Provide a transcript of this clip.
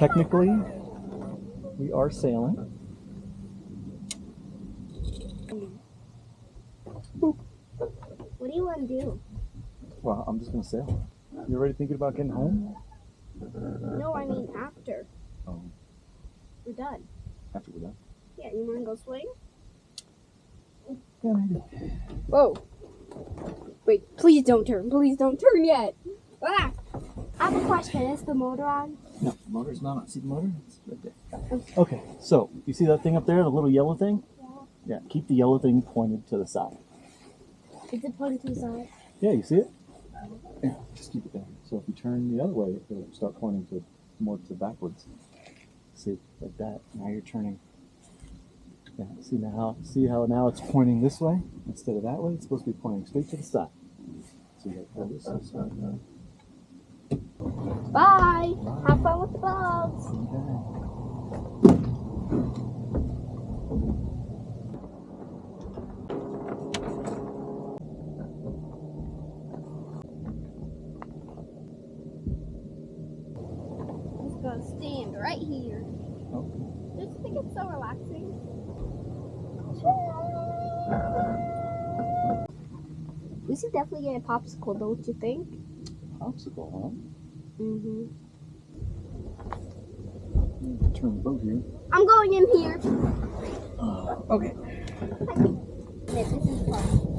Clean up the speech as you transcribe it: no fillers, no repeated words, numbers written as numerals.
technically, we are sailing. Boop. What do you want to do? Well, I'm just gonna sail. You already thinking about getting home? No, I mean after. Oh, We're done. after we're done. Yeah, you want to go swing? Yeah, maybe. Whoa. Wait, please don't turn. Please don't turn yet. Ah! I have a question. Is the motor on? No, the motor's not on. See the motor? It's right there. Okay, so you see that thing up there, the little yellow thing? Yeah. Yeah, keep the yellow thing pointed to the side. Is it pointing to the side? Yeah, you see it? Yeah, just keep it there. So if you turn the other way, it'll start pointing to more to backwards. See, like that. Now you're turning. Yeah, see how now it's pointing this way instead of that way? It's supposed to be pointing straight to the side. So you got this way. Bye. Have fun with the boats. Okay. Just gonna stand right here. Okay. Don't you think it's so relaxing? We should definitely get a popsicle, don't you think? Popsicle, huh? Mm-hmm. Turn the boat here. I'm going in here. Okay. This is fun.